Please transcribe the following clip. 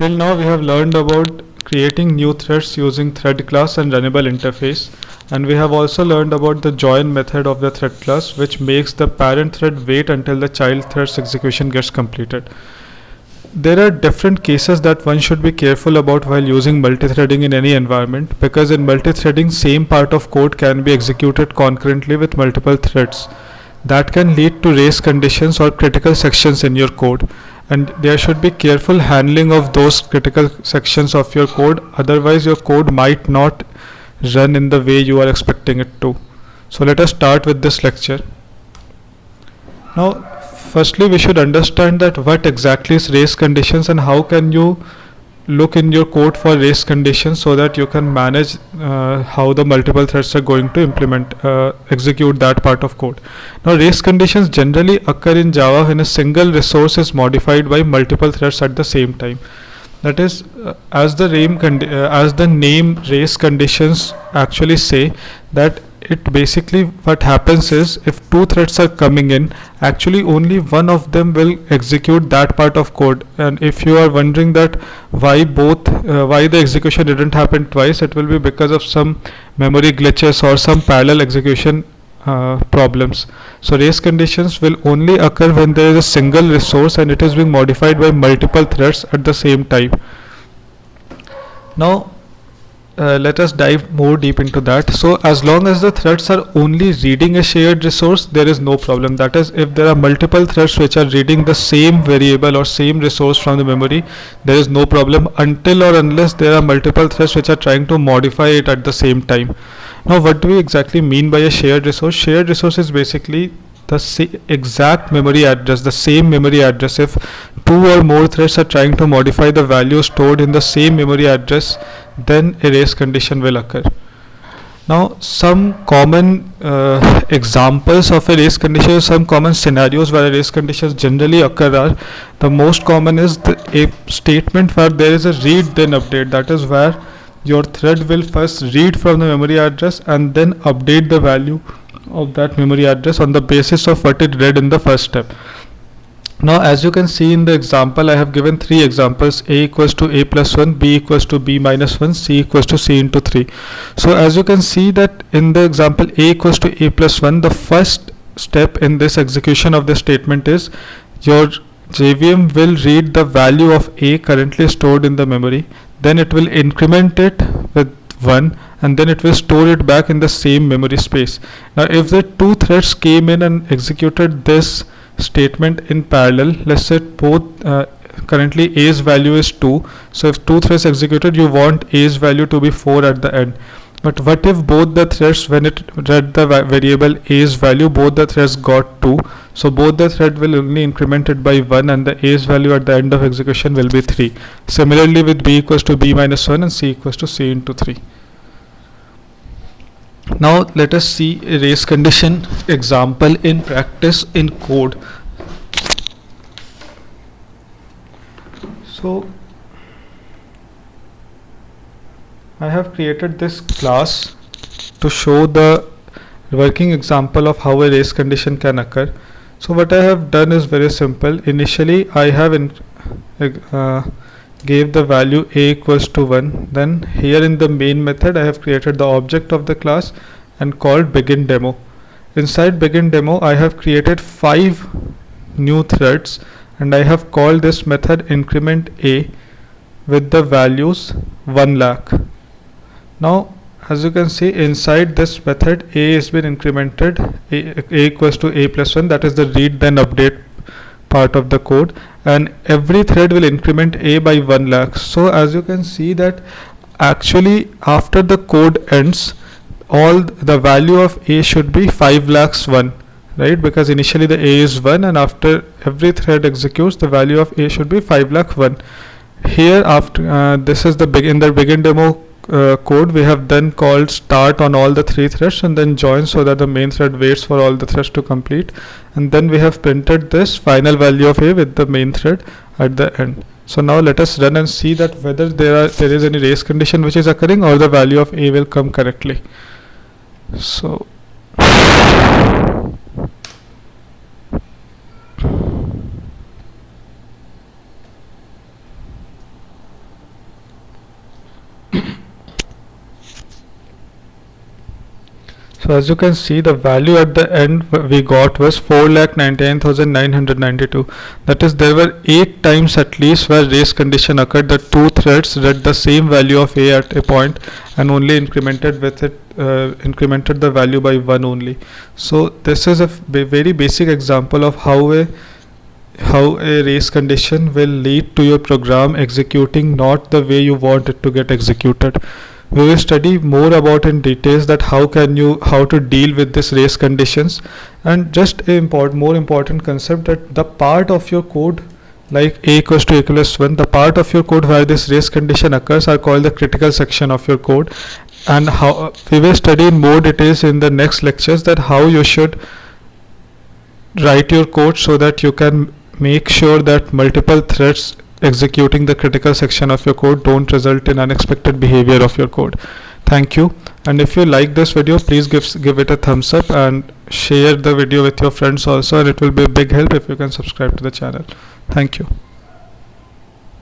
Till now we have learned about creating new threads using thread class and runnable interface, and we have also learned about the join method of the thread class, which makes the parent thread wait until the child thread's execution gets completed. There are different cases that one should be careful about while using multithreading in any environment, because in multithreading same part of code can be executed concurrently with multiple threads. That can lead to race conditions or critical sections in your code, and there should be careful handling of those critical sections of your code, otherwise your code might not run in the way you are expecting it to. So let us start with this lecture. Now firstly we should understand that what exactly is race conditions and how can you look in your code for race conditions so that you can manage how the multiple threads are going to execute that part of code. Now race conditions generally occur in Java when a single resource is modified by multiple threads at the same time. That is, as the name race conditions actually say, that it basically what happens is if two threads are coming in, actually only one of them will execute that part of code. And if you are wondering that why the execution didn't happen twice, it will be because of some memory glitches or some parallel execution problems. So race conditions will only occur when there is a single resource and it is being modified by multiple threads at the same time. Now let us dive more deep into that. So as long as the threads are only reading a shared resource, there is no problem. That is, if there are multiple threads which are reading the same variable or same resource from the memory, there is no problem until or unless there are multiple threads which are trying to modify it at the same time. Now what do we exactly mean by a shared resource? Shared resource is basically the exact memory address, the same memory address. If two or more threads are trying to modify the value stored in the same memory address, then a race condition will occur. Now some common examples of a race condition, some common scenarios where a race conditions generally occur are, the most common is a statement where there is a read then update. That is where your thread will first read from the memory address and then update the value of that memory address on the basis of what it read in the first step. Now as you can see in the example, I have given three examples: a equals to a plus 1, b equals to b minus 1, c equals to c into 3. So as you can see that in the example a equals to a plus 1, the first step in this execution of the statement is your JVM will read the value of a currently stored in the memory, then it will increment it with 1 and then it will store it back in the same memory space. Now if the two threads came in and executed this statement in parallel, let's say both currently a's value is 2, so if two threads executed, you want a's value to be 4 at the end. But what if both the threads, when it read the variable a's value, both the threads got 2, so both the thread will only increment it by 1 and the a's value at the end of execution will be 3. Similarly with b equals to b minus 1 and c equals to c into 3. Now let us see a race condition example in practice in code. So I have created this class to show the working example of how a race condition can occur. So what I have done is very simple. Initially I have gave the value a equals to 1. Then here in the main method I have created the object of the class and called begin demo. Inside begin demo I have created 5 new threads and I have called this method increment a with the values 1 lakh. Now as you can see inside this method a has been incremented, a equals to a plus 1, that is the read then update part of the code, and every thread will increment a by 1 lakh. So as you can see that actually after the code ends, all the value of a should be 5 lakhs 1, right? Because initially the a is 1 and after every thread executes, the value of a should be 5 lakh 1. Here after this is the begin demo code, we have then called start on all the 3 threads and then join, so that the main thread waits for all the threads to complete, and then we have printed this final value of a with the main thread at the end. So now let us run and see that whether there is any race condition which is occurring or the value of a will come correctly. So So as you can see, the value at the end we got was 4,99,992. That is, there were 8 times at least where race condition occurred that two threads read the same value of A at a point and only incremented with it, incremented the value by 1 only. So this is a very basic example of how a race condition will lead to your program executing not the way you want it to get executed. We will study more about in details that how to deal with this race conditions, and just a more important concept that the part of your code like a equals to a equals 1, the part of your code where this race condition occurs are called the critical section of your code, and how we will study in more details in the next lectures that how you should write your code so that you can make sure that multiple threads executing the critical section of your code don't result in unexpected behavior of your code. Thank you, and if you like this video, please give it a thumbs up and share the video with your friends also, and it will be a big help if you can subscribe to the channel. Thank you.